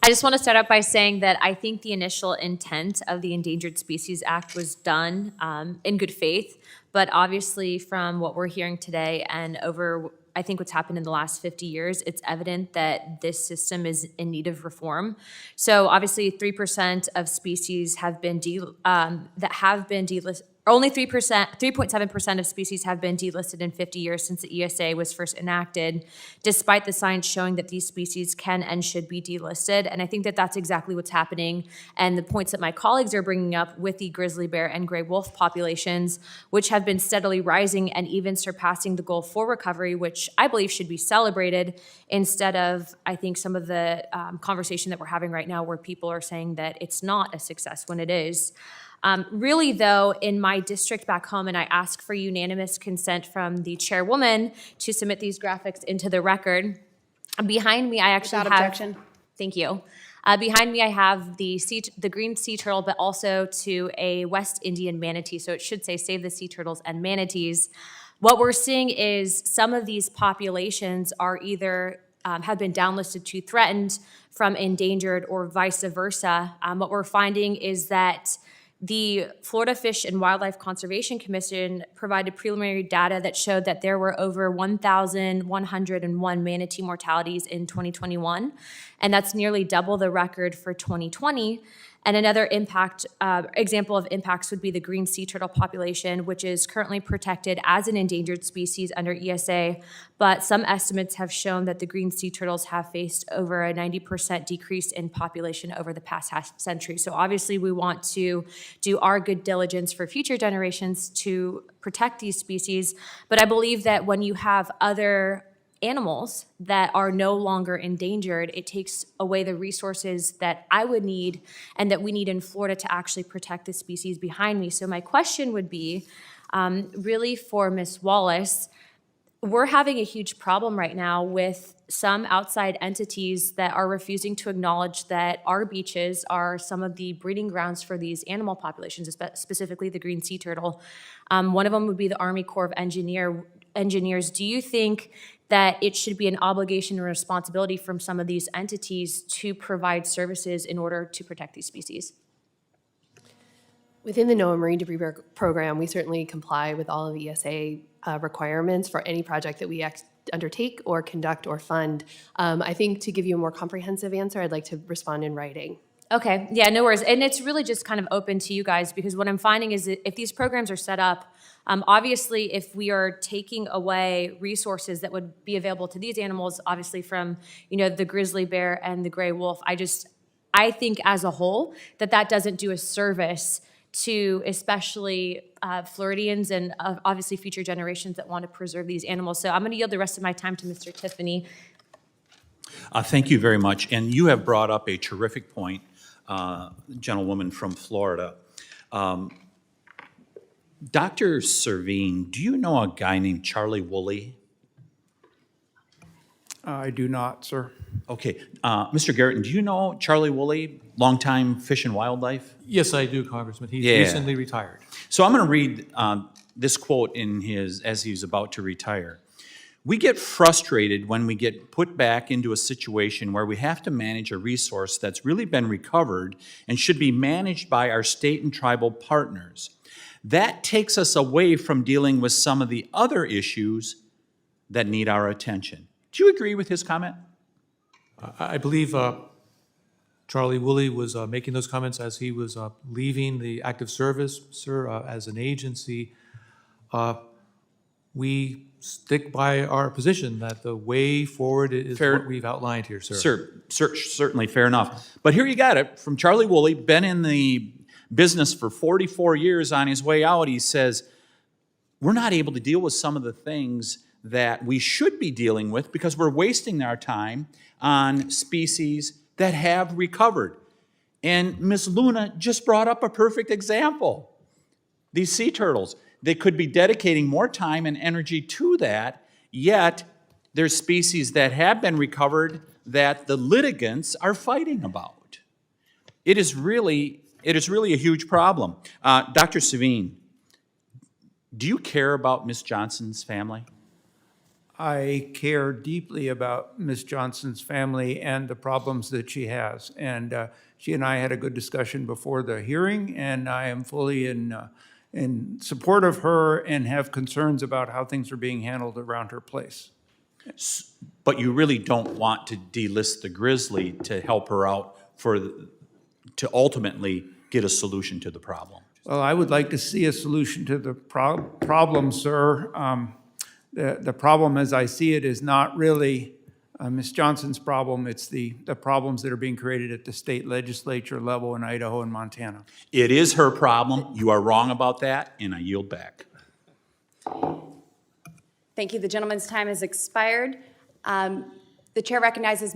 I just want to start out by saying that I think the initial intent of the Endangered Species Act was done in good faith, but obviously from what we're hearing today and over, I think what's happened in the last 50 years, it's evident that this system is in need of reform. So obviously 3% of species have been delisted. Only 3.7% of species have been delisted in 50 years since the ESA was first enacted, despite the science showing that these species can and should be delisted. And I think that that's exactly what's happening. And the points that my colleagues are bringing up with the grizzly bear and gray wolf populations, which have been steadily rising and even surpassing the goal for recovery, which I believe should be celebrated, instead of, I think, some of the conversation that we're having right now where people are saying that it's not a success when it is. Really, though, in my district back home, and I ask for unanimous consent from the chairwoman to submit these graphics into the record. Behind me, I actually Without have. objection. Thank you. Behind me, I have the green sea turtle, but also to a West Indian manatee. So it should say "Save the Sea Turtles and Manatees." What we're seeing is some of these populations are either have been downlisted to threatened from endangered or vice versa. What we're finding is that the Florida Fish and Wildlife Conservation Commission provided preliminary data that showed that there were over 1,101 manatee mortalities in 2021, and that's nearly double the record for 2020. And another example of impacts would be the green sea turtle population, which is currently protected as an endangered species under ESA, but some estimates have shown that the green sea turtles have faced over a 90% decrease in population over the past half century. So obviously we want to do our good diligence for future generations to protect these species, but I believe that when you have other animals that are no longer endangered, it takes away the resources that I would need and that we need in Florida to actually protect the species behind me. So my question would be really for Ms. Wallace. We're having a huge problem right now with some outside entities that are refusing to acknowledge that our beaches are some of the breeding grounds for these animal populations, specifically the green sea turtle. One of them would be the Army Corps of Engineers. Do you think that it should be an obligation and responsibility from some of these entities to provide services in order to protect these species? Within the NOAA Marine Debris Program, we certainly comply with all of the ESA requirements for any project that we undertake or conduct or fund. I think to give you a more comprehensive answer, I'd like to respond in writing. Okay, yeah, no worries. And it's really just kind of open to you guys, because what I'm finding is that if these programs are set up, obviously if we are taking away resources that would be available to these animals, obviously from, the grizzly bear and the gray wolf, I think as a whole that doesn't do a service to especially Floridians and obviously future generations that want to preserve these animals. So I'm going to yield the rest of my time to Mr. Tiffany. Thank you very much. And you have brought up a terrific point, gentlewoman from Florida. Dr. Servine, do you know a guy named Charlie Woolley? I do not, sir. Okay. Mr. Garrett, do you know Charlie Woolley, longtime Fish and Wildlife? Yes, I do, Congressman. He's Yeah. recently retired. So I'm going to read this quote as he's about to retire. "We get frustrated when we get put back into a situation where we have to manage a resource that's really been recovered and should be managed by our state and tribal partners. That takes us away from dealing with some of the other issues that need our attention." Do you agree with his comment? I believe Charlie Woolley was making those comments as he was leaving the active service, sir, as an agency. We stick by our position that the way forward is what we've outlined here, sir. Certainly, fair enough. But here you got it from Charlie Woolley, been in the business for 44 years. On his way out, he says, we're not able to deal with some of the things that we should be dealing with because we're wasting our time on species that have recovered. And Ms. Luna just brought up a perfect example. These sea turtles, they could be dedicating more time and energy to that, yet there's species that have been recovered that the litigants are fighting about. It is really a huge problem. Dr. Servine, do you care about Ms. Johnson's family? I care deeply about Ms. Johnson's family and the problems that she has. And she and I had a good discussion before the hearing, and I am fully in support of her and have concerns about how things are being handled around her place. But you really don't want to delist the Grizzly to help her out to ultimately get a solution to the problem. Well, I would like to see a solution to the problem, sir. The problem, as I see it, is not really Ms. Johnson's problem. It's the problems that are being created at the state legislature level in Idaho and Montana. It is her problem. You are wrong about that, and I yield back. Thank you. The gentleman's time has expired. The chair recognizes